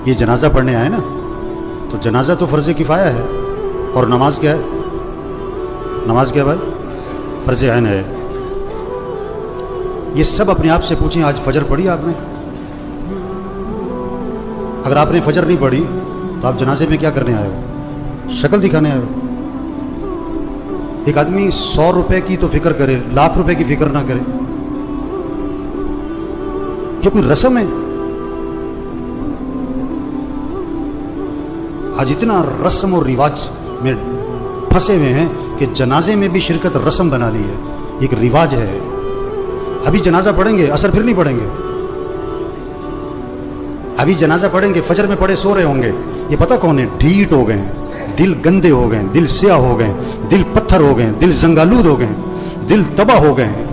یہ جنازہ پڑھنے آئے نا، تو جنازہ تو فرض کفایہ ہے، اور نماز کیا ہے؟ نماز کیا ہے بھائی؟ فرض عین ہے۔ یہ سب اپنے آپ سے پوچھیں، آج فجر پڑھی آپ نے؟ اگر آپ نے فجر نہیں پڑھی تو آپ جنازے میں کیا کرنے آئے ہو؟ شکل دکھانے آئے ہو۔ ایک آدمی 100 روپے کی تو فکر کرے، لاکھ روپے کی فکر نہ کرے، یہ کوئی رسم ہے؟ آج اتنا رسم اور رواج میں پھنسے ہوئے ہیں کہ جنازے میں بھی شرکت رسم بنا لی ہے، ایک رواج ہے۔ ابھی جنازہ پڑھیں گے، اثر پھر نہیں پڑھیں گے۔ ابھی جنازہ پڑھیں گے، فجر میں پڑھے سو رہے ہوں گے، یہ پتہ کون ہے؟ ڈھیٹ ہو گئے ہیں، دل گندے ہو گئے ہیں، دل سیاہ ہو گئے ہیں، دل پتھر ہو گئے ہیں، دل زنگالود ہو گئے ہیں، دل تباہ ہو گئے ہیں۔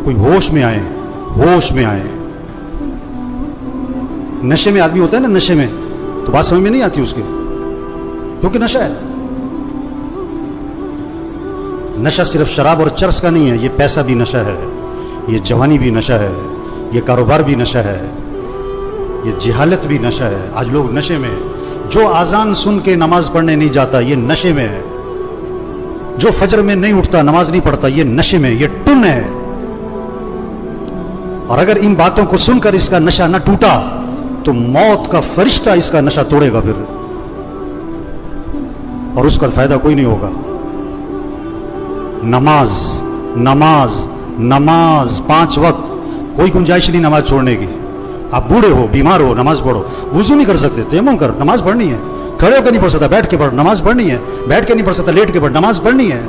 کوئی ہوش میں آئے، ہوش میں آئے۔ نشے میں آدمی ہوتا ہے نا، نشے میں تو بات سمجھ میں نہیں آتی اس کے، کیونکہ نشہ ہے۔ نشہ صرف شراب اور چرس کا نہیں ہے، یہ پیسہ بھی نشہ ہے، یہ جوانی بھی نشہ ہے، یہ کاروبار بھی نشہ ہے، یہ جہالت بھی نشہ ہے۔ آج لوگ نشے میں ہیں۔ جو اذان سن کے نماز پڑھنے نہیں جاتا یہ نشے میں ہے، جو فجر میں نہیں اٹھتا، نماز نہیں پڑھتا، یہ نشے میں، یہ ٹن ہے۔ اور اگر ان باتوں کو سن کر اس کا نشہ نہ ٹوٹا تو موت کا فرشتہ اس کا نشہ توڑے گا پھر، اور اس کا فائدہ کوئی نہیں ہوگا۔ نماز نماز نماز 5 وقت، کوئی گنجائش نہیں نماز چھوڑنے کی۔ آپ بوڑھے ہو، بیمار ہو، نماز پڑھو۔ وضو نہیں کر سکتے، تیمم کر، نماز پڑھنی ہے۔ کھڑے ہو کے نہیں پڑھ سکتا، بیٹھ کے پڑھ، نماز پڑھنی ہے۔ بیٹھ کے نہیں پڑھ سکتا، لیٹ کے پڑھ، نماز پڑھنی ہے۔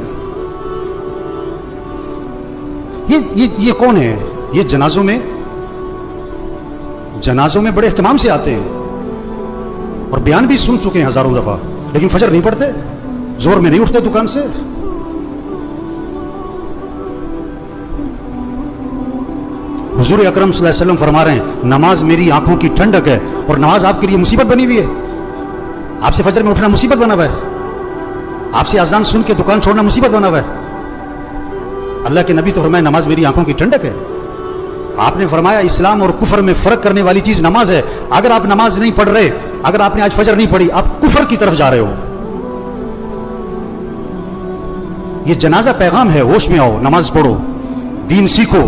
یہ کون ہے؟ یہ جنازوں میں بڑے اہتمام سے آتے ہیں اور بیان بھی سن چکے ہیں ہزاروں دفعہ، لیکن فجر نہیں پڑھتے، زور میں نہیں اٹھتے دکان سے۔ حضور اکرم صلی اللہ علیہ وسلم فرما رہے ہیں نماز میری آنکھوں کی ٹھنڈک ہے، اور نماز آپ کے لیے مصیبت بنی ہوئی ہے۔ آپ سے فجر میں اٹھنا مصیبت بنا ہوا ہے، آپ سے اذان سن کے دکان چھوڑنا مصیبت بنا ہوا ہے۔ اللہ کے نبی تو فرمایا نماز میری آنکھوں کی ٹھنڈک ہے۔ آپ نے فرمایا اسلام اور کفر میں فرق کرنے والی چیز نماز ہے۔ اگر آپ نماز نہیں پڑھ رہے، اگر آپ نے آج فجر نہیں پڑھی، آپ کفر کی طرف جا رہے ہو۔ یہ جنازہ پیغام ہے، ہوش میں آؤ، نماز پڑھو، دین سیکھو۔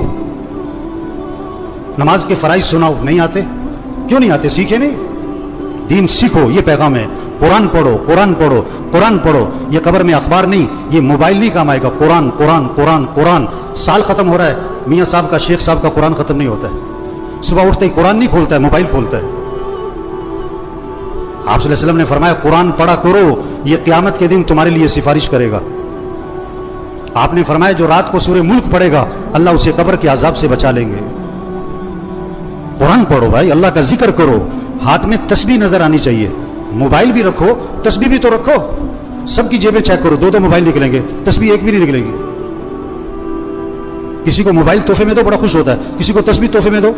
نماز کے فرائض سناؤ، نہیں آتے؟ کیوں نہیں آتے؟ سیکھے نہیں؟ دین سیکھو، یہ پیغام ہے۔ قرآن پڑھو، قرآن پڑھو، قرآن پڑھو۔ یہ قبر میں اخبار نہیں، یہ موبائل نہیں کام آئے گا۔ قرآن قرآن قرآن قرآن۔ سال ختم ہو رہا ہے، میاں صاحب کا، شیخ صاحب کا قرآن ختم نہیں ہوتا ہے۔ صبح اٹھتے ہی قرآن نہیں کھولتا ہے، موبائل کھولتا ہے۔ آپ صلی اللہ علیہ وسلم نے فرمایا قرآن پڑھا کرو، یہ قیامت کے دن تمہارے لیے سفارش کرے گا۔ آپ نے فرمایا جو رات کو سورہ ملک پڑھے گا اللہ اسے قبر کے عذاب سے بچا لیں گے۔ قرآن پڑھو بھائی، اللہ کا ذکر کرو، ہاتھ میں تسبیح نظر آنی چاہیے۔ موبائل بھی رکھو، تسبیح بھی تو رکھو۔ سب کی جیبیں چیک کرو، 2 موبائل نکلیں گے، تسبیح ایک بھی نہیں نکلے گی۔ کسی کو موبائل تحفے میں دو، بڑا خوش ہوتا ہے، کسی کو تسبیح تحفے میں دو۔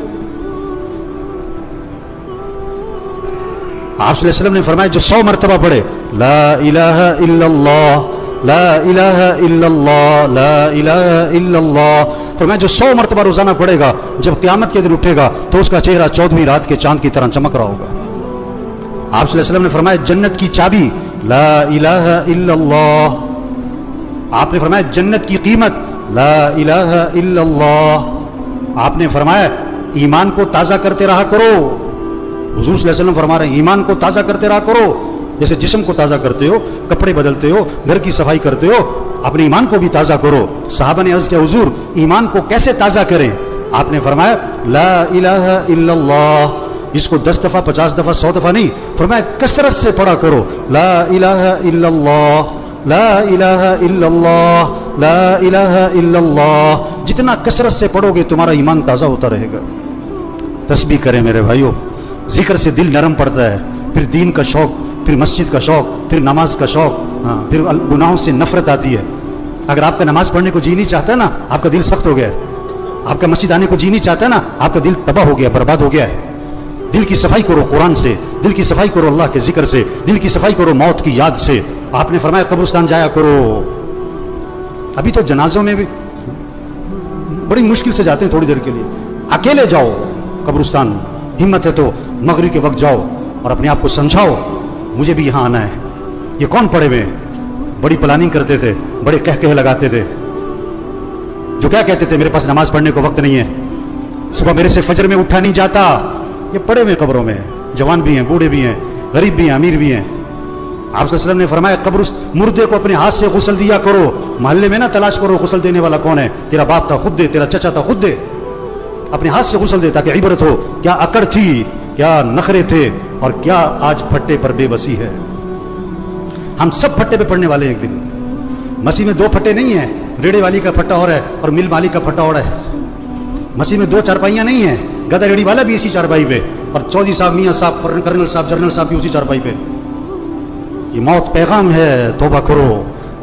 آپ صلی اللہ علیہ وسلم نے فرمایا جو 100 مرتبہ پڑھے لا الہ الا اللہ لا الہ الا اللہ لا الہ الا اللہ، فرمایا جو 100 مرتبہ روزانہ پڑھے گا، جب قیامت کے دن اٹھے گا تو اس کا چہرہ 14ویں رات کے چاند کی طرح چمک رہا ہوگا۔ آپ صلی اللہ علیہ وسلم نے فرمایا جنت کی چابی لا الہ الا اللہ۔ آپ نے فرمایا جنت کی قیمت لا الہ الا اللہ۔ آپ نے فرمایا ایمان کو تازہ کرتے رہا کرو۔ حضور صلی اللہ علیہ وسلم فرما رہے ہیں ایمان کو تازہ کرتے رہا کرو، جیسے جسم کو تازہ کرتے ہو، کپڑے بدلتے ہو، گھر کی صفائی کرتے ہو، اپنے ایمان کو بھی تازہ کرو۔ صحابہ نے عرض کیا حضور ایمان کو کیسے تازہ کریں؟ آپ نے فرمایا لا الہ الا اللہ، اس کو 10 دفعہ 50 دفعہ 100 دفعہ نہیں، فرمایا کثرت سے پڑھا کرو لا الہ الا اللہ لا الہ الا اللہ لا الہ الا اللہ۔ جتنا کثرت سے پڑھو گے تمہارا ایمان تازہ ہوتا رہے گا۔ تسبیح کریں میرے بھائیوں، ذکر سے دل نرم پڑتا ہے، پھر دین کا شوق، پھر مسجد کا شوق، پھر نماز کا شوق، پھر گناہوں سے نفرت آتی ہے۔ اگر آپ کا نماز پڑھنے کو جی نہیں چاہتا ہے نا، آپ کا دل سخت ہو گیا ہے۔ آپ کا مسجد آنے کو جی نہیں چاہتا ہے نا، آپ کا دل تباہ ہو گیا، برباد ہو گیا ہے۔ دل کی صفائی کرو قرآن سے، دل کی صفائی کرو اللہ کے ذکر سے، دل کی صفائی کرو موت کی یاد سے۔ آپ نے فرمایا قبرستان جایا کرو۔ ابھی تو جنازوں میں بھی بڑی مشکل سے جاتے ہیں، تھوڑی دیر کے لیے اکیلے جاؤ قبرستان، हिम्मत है तो मगरिब के वक्त जाओ और अपने आप को समझाओ मुझे भी यहाँ आना है। ये कौन पड़े हुए हैं? बड़ी प्लानिंग करते थे, बड़े कह लगाते थे, जो क्या कहते थे मेरे पास नमाज पढ़ने को वक्त नहीं है, सुबह मेरे से फजर में उठा नहीं जाता। ये पड़े हुए कब्रों में, जवान भी हैं, बूढ़े भी हैं, गरीब भी हैं, अमीर भी हैं। आप सल्लल्लाहु अलैहि वसल्लम ने फरमाया कब्र मुर्दे को अपने हाथ से गुस्ल दिया करो, मोहल्ले में ना तलाश करो गुस्ल देने वाला कौन है, तेरा बाप था खुद दे, तेरा चचा था खुद दे, अपने हाथ से गुस्ल दे ताकि इबरत हो क्या अकड़ थी, क्या नखरे थे और क्या आज फट्टे पर बेबसी है। हम सब फट्टे पे पड़ने वाले हैं एक दिन। मसीह में दो फट्टे नहीं है, रेड़े वाली का फट्टा और है और मिल मालिक का फट्टा और है। मसीह में दो चारपाइयां नहीं है, गधा रेड़ी वाला भी इसी चारपाई पे और चौधरी साहब, मियाँ साहब, कर्नल साहब, जनरल साहब भी उसी चारपाई पे। ये मौत पैगाम है, तौबा करो,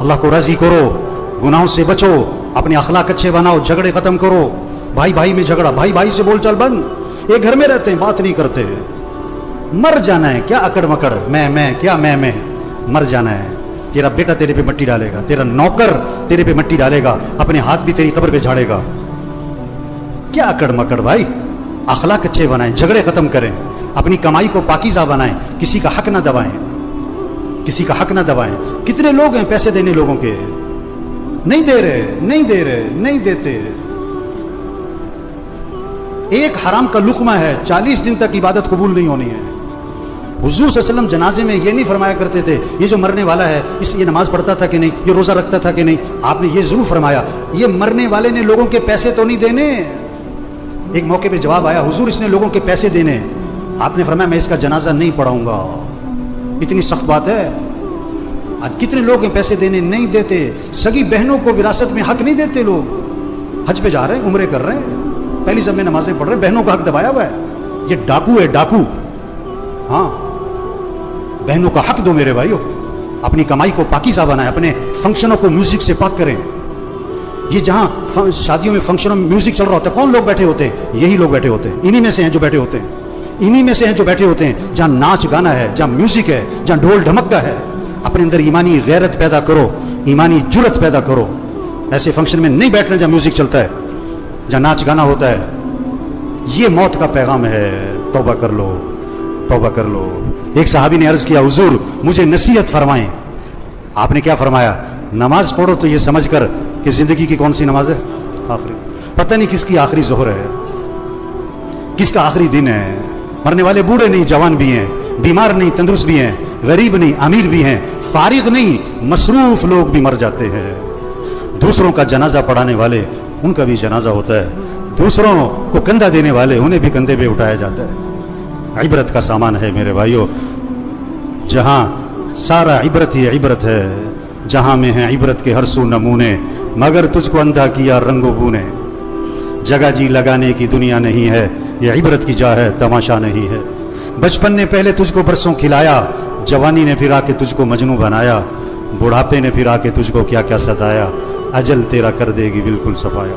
अल्लाह को राजी करो, गुनाहों से बचो, अपने अखलाक अच्छे बनाओ, झगड़े खत्म करो। भाई भाई में झगड़ा, भाई भाई से बोलचाल बंद, एक घर में रहते हैं बात नहीं करते। मर जाना है, क्या अकड़ मकड़, मैं क्या मैं, मर जाना है। तेरा बेटा तेरे पे मिट्टी डालेगा, तेरा नौकर तेरे पे मिट्टी डालेगा, अपने हाथ भी तेरी कब्र पे झाड़ेगा। क्या अकड़ मकड़ भाई, अखलाक अच्छे बनाएं, झगड़े खत्म करें, अपनी कमाई को पाकीज़ा बनाएं, किसी का हक ना दबाएं, किसी का हक ना दबाएं। कितने लोग हैं पैसे देने लोगों के, नहीं दे रहे, नहीं दे रहे, नहीं देते। एक हराम का लुक़मा है, 40 दिन तक इबादत कबूल नहीं होनी है। हुज़ूर सल्लल्लाहु अलैहि वसल्लम जनाजे में ये नहीं फरमाया करते थे ये जो मरने वाला है ये नमाज पढ़ता था कि नहीं, ये रोज़ा रखता था कि नहीं। आपने ये ज़रूर फरमाया ये मरने वाले ने लोगों के पैसे तो नहीं देने। एक मौके पे जवाब आया, हुज़ूर इसने लोगों के पैसे देने। आपने फरमाया मैं इसका जनाजा नहीं पढ़ाऊंगा। इतनी सख्त बात है। आज कितने लोग हैं पैसे देने नहीं देते, सगी बहनों को विरासत में हक नहीं देते। लोग हज पे जा रहे हैं, उम्रे कर रहे हैं, पहली सब में नमाजें पढ़ रहे हैं, बहनों का हक दबाया हुआ है। ये डाकू है, डाकू। हाँ, बहनों का हक दो मेरे भाइयों, अपनी कमाई को पाकीज़ा बनाएं, अपने फंक्शनों को म्यूजिक से पाक करें। ये जहां शादियों में फंक्शनों में म्यूजिक चल रहा होता है, कौन लोग बैठे होते हैं? यही लोग बैठे होते हैं, इन्हीं में से हैं जो बैठे होते हैं, इन्हीं में से हैं जो बैठे होते हैं। जहां नाच गाना है, जहां म्यूजिक है, जहां ढोल ढमकता है, अपने अंदर ईमानी गैरत पैदा करो, ईमानी जुरत पैदा करो। ऐसे फंक्शन में नहीं बैठना जहां म्यूजिक चलता है, जहां नाच गाना होता है। ये मौत का पैगाम है। तौबा कर लो, तौबा कर लो। एक सहाबी ने अर्ज किया, हुजूर मुझे नसीहत फरमाएं। आपने क्या फरमाया? नमाज पढ़ो तो ये समझकर कि जिंदगी की कौन सी नमाज है? आखिरी। पता नहीं किसकी आखिरी जोहर है, किसका आखिरी दिन है। मरने वाले बूढ़े नहीं, जवान भी हैं, बीमार नहीं, तंदुरुस्त भी हैं, गरीब नहीं, अमीर भी हैं, फारिग नहीं, मसरूफ लोग भी मर जाते हैं। दूसरों का जनाजा पढ़ाने वाले, उनका भी जनाजा होता है। दूसरों को कंधा देने वाले, उन्हें भी कंधे पे उठाया जाता है। इबरत का सामान है मेरे भाइयों, जहां सारा इबरत ही इबरत है, जहां में है इबरत के हर सू नमूने, मगर तुझको अंधा किया रंगो बूने। जगह जी लगाने की दुनिया नहीं है, ये इबरत की जा है, तमाशा नहीं है। बचपन ने पहले तुझको बरसों खिलाया, जवानी ने फिर आके तुझको मजनू बनाया, बुढ़ापे ने फिर आके तुझको क्या क्या सताया, अजल तेरा कर देगी बिल्कुल सफाया।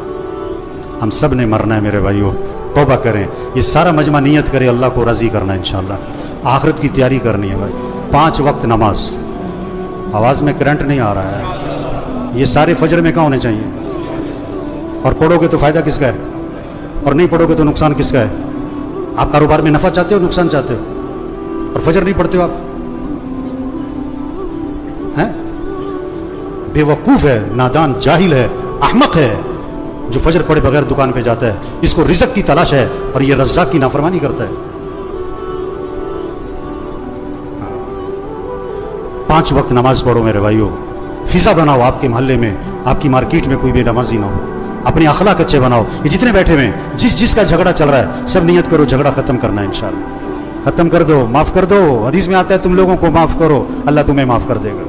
हम सब ने मरना है मेरे भाइयों, तौबा करें। ये सारा मजमा नियत करे अल्लाह को राजी करना है इंशाअल्लाह। आखिरत की तैयारी करनी है भाई। 5 वक्त नमाज। आवाज़ में करंट नहीं आ रहा है। ये सारे फजर में कहाँ होने चाहिए? और पढ़ोगे तो फ़ायदा किसका है, और नहीं पढ़ोगे तो नुकसान किसका है? आप कारोबार में नफ़ा चाहते हो, नुकसान चाहते हो, और फजर नहीं पढ़ते हो आप? हैं? बेवकूफ़ है, नादान, जाहिल है, अहमक है जो फजर पढ़े बगैर दुकान पे जाता है। इसको रिज़्क़ की तलाश है और ये रज़्ज़ाक़ की नाफरमानी करता है। 5 वक्त नमाज पढ़ो मेरे भाइयों। फिजा बनाओ आपके मोहल्ले में, आपकी मार्केट में कोई बेनमाजी ना हो। अपने अखलाक अच्छे बनाओ। ये जितने बैठे हुए हैं, जिसका झगड़ा चल रहा है, सब नियत करो झगड़ा खत्म करना है इंशाअल्लाह। खत्म कर दो, माफ कर दो। हदीस में आता है तुम लोगों को माफ करो, अल्लाह तुम्हें माफ कर देगा।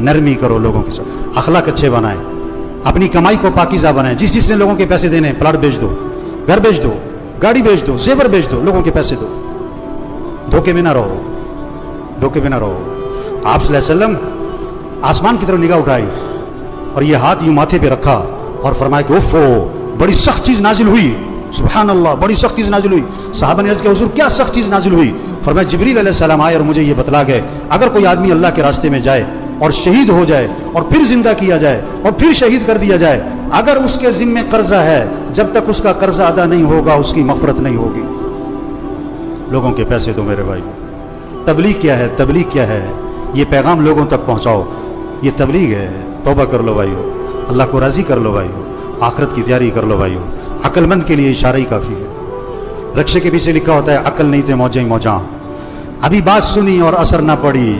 नरमी करो लोगों के साथ, अखलाक अच्छे बनाए, अपनी कमाई को पाकीज़ा बनाए। जिसने लोगों के पैसे देने, प्लाट बेच दो, घर बेच दो, गाड़ी बेच दो, जेवर बेच दो, लोगों के पैसे दो। धोखे में ना रहो, धोखे में ना रहो। आप सल्लल्लाहु अलैहि वसल्लम आसमान की तरफ निगाह उठाई और ये हाथ यूं माथे पे रखा और फरमाया कि उफ़ो, बड़ी सख्त चीज नाजिल हुई। सुभान अल्लाह, बड़ी सख्त चीज नाजिल हुई। सहाबा ने अर्ज़ किया, हुज़ूर क्या सख्त चीज नाजिल हुई? फरमाया जिब्रील अलैहिस्सलाम आए और मुझे ये बतला गए, अगर कोई आदमी अल्लाह के रास्ते में जाए और शहीद हो जाए और फिर जिंदा किया जाए और फिर शहीद कर दिया जाए, अगर उसके जिम्मे कर्जा है, जब तक उसका कर्जा अदा नहीं होगा उसकी मग़फ़िरत नहीं होगी। لوگوں کے پیسے دو میرے بھائی. تبلیغ کیا ہے؟ تبلیغ کیا ہے؟ یہ پیغام لوگوں تک پہنچاؤ، یہ تبلیغ ہے. توبہ کر لو بھائیو، اللہ کو راضی کر لو بھائیو، آخرت کی تیاری کر لو بھائیو. عقل مند کے لیے اشارہ ہی کافی ہے. رکشے کے پیچھے لکھا ہوتا ہے عقل نہیں تھے موجیں ہی موجاں. ابھی بات سنی اور اثر نہ پڑی،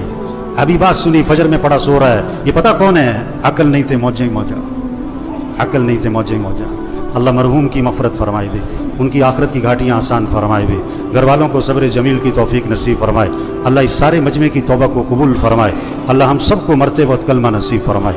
ابھی بات سنی فجر میں پڑا سو رہا ہے، یہ پتہ کون ہے؟ عقل نہیں تھے موجیں ہی موجاں، عقل نہیں تھے موجیں ہی موجاں. اللہ مرحوم کی مغفرت فرمائے دے، ان کی آخرت کی گھاٹیاں آسان فرمائے دے، گھر والوں کو صبر جمیل کی توفیق نصیب فرمائے. اللہ اس سارے مجمع کی توبہ کو قبول فرمائے. اللہ ہم سب کو مرتے وقت کلمہ نصیب فرمائے.